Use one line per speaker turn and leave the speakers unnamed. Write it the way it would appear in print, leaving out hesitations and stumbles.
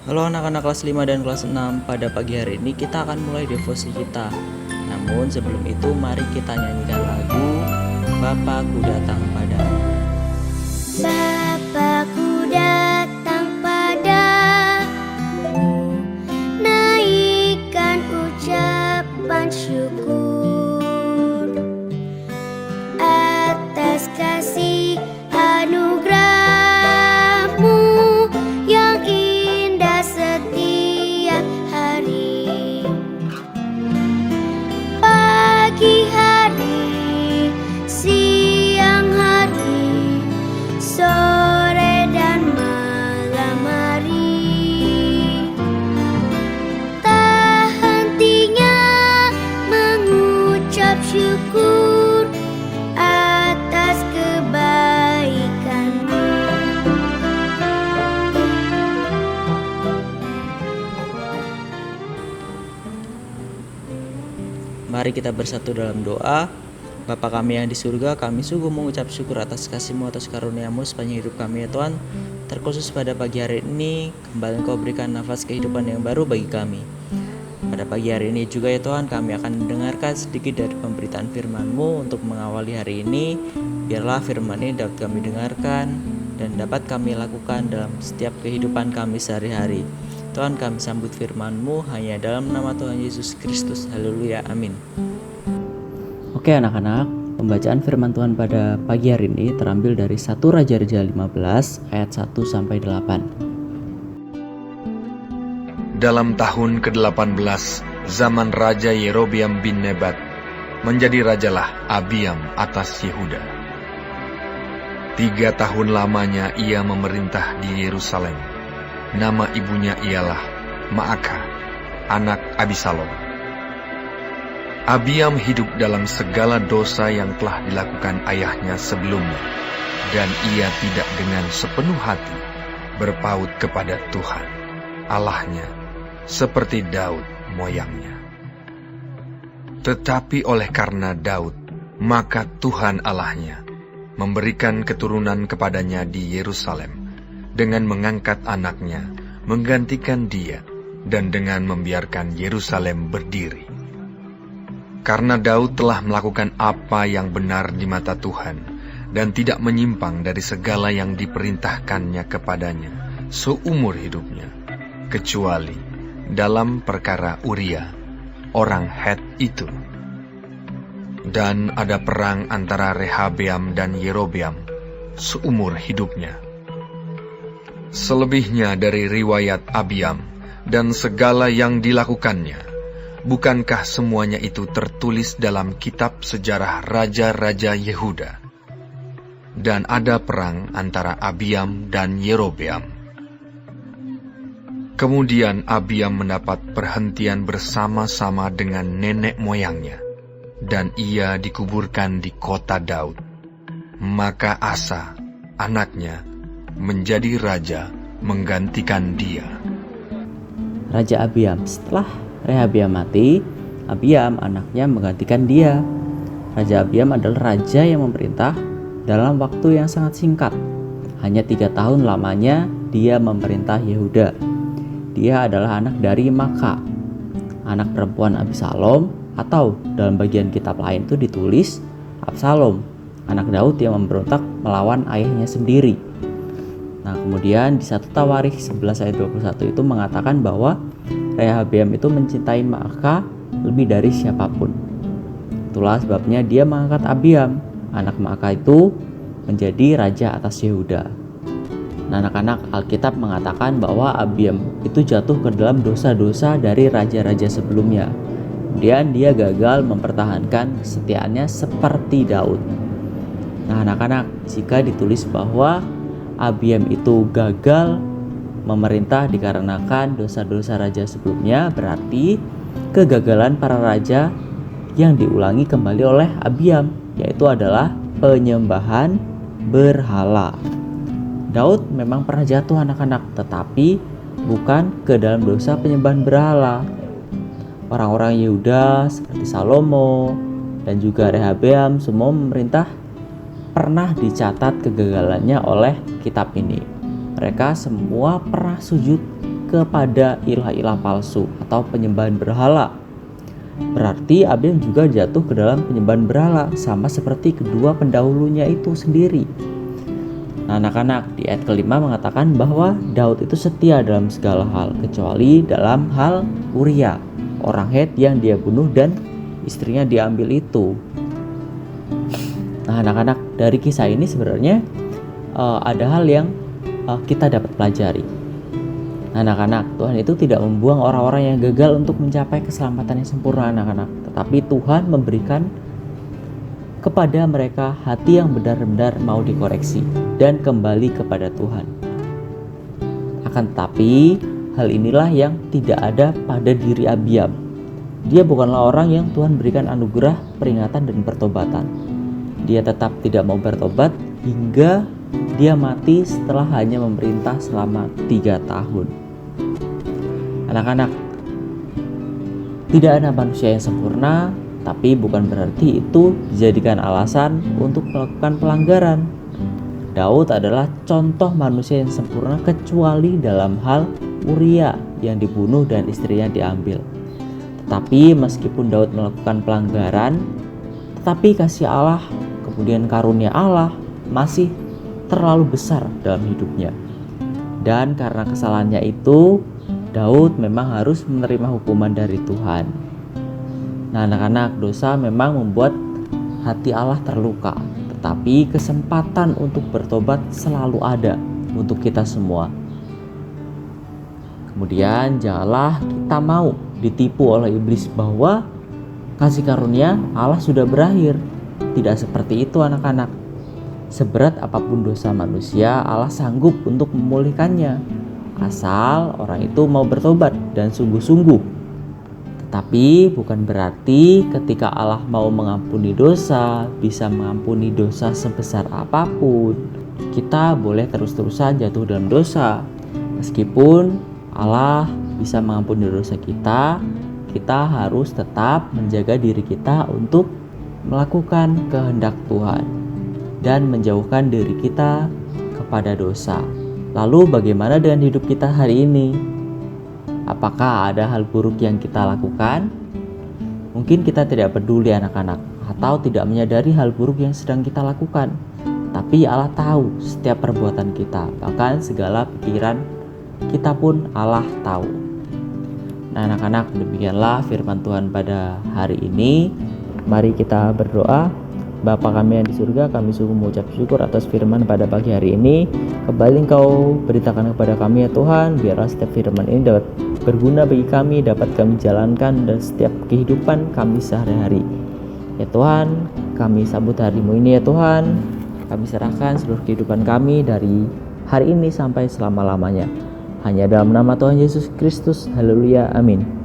Halo anak-anak kelas 5 dan kelas 6, pada pagi hari ini kita akan mulai devosi kita. Namun sebelum itu mari kita nyanyikan lagu Bapakku Datang Padamu.
Bapakku datang padamu, naikkan ucapan syukur atas kasih anugerahmu yang indah setiap hari. Pagi hari, siang hari, sore dan malam hari, tak hentinya mengucap syukur atas kebaikanmu.
Mari kita bersatu dalam doa. Bapa kami yang di surga, kami sungguh mengucap syukur atas kasih-Mu, atas karunia-Mu sepanjang hidup kami ya Tuhan. Terkhusus pada pagi hari ini, kembali Engkau berikan nafas kehidupan yang baru bagi kami. Pada pagi hari ini juga ya Tuhan, kami akan mendengarkan sedikit dari pemberitaan firman-Mu untuk mengawali hari ini. Biarlah firman ini dapat kami dengarkan dan dapat kami lakukan dalam setiap kehidupan kami sehari-hari. Tuhan, kami sambut firman-Mu hanya dalam nama Tuhan Yesus Kristus. Haleluya, amin. Oke anak-anak, pembacaan firman Tuhan pada pagi hari ini terambil dari 1 Raja-Raja 15 ayat 1 sampai 8.
Dalam tahun ke-18 zaman Raja Yerobeam bin Nebat, menjadi rajalah Abiam atas Yehuda. 3 tahun lamanya ia memerintah di Yerusalem. Nama ibunya ialah Maakah, anak Abisalom. Abiam hidup dalam segala dosa yang telah dilakukan ayahnya sebelumnya, dan ia tidak dengan sepenuh hati berpaut kepada Tuhan, Allahnya, seperti Daud moyangnya. Tetapi oleh karena Daud, maka Tuhan Allahnya memberikan keturunan kepadanya di Yerusalem, dengan mengangkat anaknya, menggantikan dia, dan dengan membiarkan Yerusalem berdiri. Karena Daud telah melakukan apa yang benar di mata Tuhan, dan tidak menyimpang dari segala yang diperintahkannya kepadanya seumur hidupnya, kecuali dalam perkara Uria, orang Het itu. Dan ada perang antara Rehabeam dan Yerobeam seumur hidupnya. Selebihnya dari riwayat Abiam dan segala yang dilakukannya, bukankah semuanya itu tertulis dalam kitab sejarah Raja-Raja Yehuda? Dan ada perang antara Abiam dan Yerobeam. Kemudian Abiam mendapat perhentian bersama-sama dengan nenek moyangnya, dan ia dikuburkan di kota Daud. Maka Asa, anaknya, menjadi raja menggantikan dia.
Raja Abiam. Setelah Rehabeam mati, Abiam anaknya menggantikan dia. Raja Abiam adalah raja yang memerintah dalam waktu yang sangat singkat. Hanya 3 tahun lamanya dia memerintah Yehuda. Dia adalah anak dari Maaka, anak perempuan Abisalom, atau dalam bagian kitab lain itu ditulis Absalom, anak Daud yang memberontak melawan ayahnya sendiri. Nah, kemudian di 1 Tawarikh 11 ayat 21 itu mengatakan bahwa Rehabeam itu mencintai Maaka lebih dari siapapun. Itulah sebabnya dia mengangkat Abiam, anak Maaka itu, menjadi raja atas Yehuda. Nah, anak-anak, Alkitab mengatakan bahwa Abiam itu jatuh ke dalam dosa-dosa dari raja-raja sebelumnya. Kemudian dia gagal mempertahankan kesetiaannya seperti Daud. Nah, anak-anak, jika ditulis bahwa Abiam itu gagal memerintah dikarenakan dosa-dosa raja sebelumnya, berarti kegagalan para raja yang diulangi kembali oleh Abiam, yaitu adalah penyembahan berhala. Daud memang pernah jatuh anak-anak, tetapi bukan ke dalam dosa penyembahan berhala. Orang-orang Yehuda seperti Salomo dan juga Rehabeam semua memerintah pernah dicatat kegagalannya oleh kitab ini. Mereka semua pernah sujud kepada ilah-ilah palsu atau penyembahan berhala. Berarti Abiam juga jatuh ke dalam penyembahan berhala, sama seperti kedua pendahulunya itu sendiri. Nah, anak-anak, di ayat kelima mengatakan bahwa Daud itu setia dalam segala hal, kecuali dalam hal Uria, orang Het yang dia bunuh dan istrinya diambil itu. Nah, anak-anak, dari kisah ini sebenarnya ada hal yang kita dapat pelajari. Anak-anak, Tuhan itu tidak membuang orang-orang yang gagal untuk mencapai keselamatan yang sempurna, anak-anak. Tetapi Tuhan memberikan kepada mereka hati yang benar-benar mau dikoreksi dan kembali kepada Tuhan. Akan tetapi, hal inilah yang tidak ada pada diri Abiam. Dia bukanlah orang yang Tuhan berikan anugerah peringatan dan pertobatan. Dia tetap tidak mau bertobat hingga dia mati setelah hanya memerintah selama 3 tahun. Anak-anak, tidak ada manusia yang sempurna, tapi bukan berarti itu dijadikan alasan untuk melakukan pelanggaran. Daud adalah contoh manusia yang sempurna kecuali dalam hal Uria yang dibunuh dan istrinya diambil. Tetapi meskipun Daud melakukan pelanggaran, tetapi kasih Allah, kemudian karunia Allah masih terlalu besar dalam hidupnya. Dan karena kesalahannya itu, Daud memang harus menerima hukuman dari Tuhan. Nah, anak-anak, dosa memang membuat hati Allah terluka, tetapi kesempatan untuk bertobat selalu ada untuk kita semua. Kemudian janganlah kita mau ditipu oleh iblis bahwa kasih karunia Allah sudah berakhir. Tidak seperti itu, anak-anak. Seberat apapun dosa manusia, Allah sanggup untuk memulihkannya, asal orang itu mau bertobat dan sungguh-sungguh. Tetapi bukan berarti ketika Allah mau mengampuni dosa, bisa mengampuni dosa sebesar apapun, kita boleh terus-terusan jatuh dalam dosa. Meskipun Allah bisa mengampuni dosa kita, kita harus tetap menjaga diri kita untuk melakukan kehendak Tuhan dan menjauhkan diri kita kepada dosa. Lalu bagaimana dengan hidup kita hari ini? Apakah ada hal buruk yang kita lakukan? Mungkin kita tidak peduli, anak-anak, atau tidak menyadari hal buruk yang sedang kita lakukan. Tapi Allah tahu setiap perbuatan kita, bahkan segala pikiran kita pun Allah tahu. Nah, anak-anak, demikianlah firman Tuhan pada hari ini. Mari kita berdoa. Bapa kami yang di surga, kami sungguh mengucap syukur atas firman pada pagi hari ini. Kembali Engkau beritakan kepada kami ya Tuhan, biarlah setiap firman ini dapat berguna bagi kami, dapat kami jalankan dan setiap kehidupan kami sehari-hari. Ya Tuhan, kami sambut hari-Mu ini ya Tuhan. Kami serahkan seluruh kehidupan kami dari hari ini sampai selama-lamanya. Hanya dalam nama Tuhan Yesus Kristus. Haleluya, amin.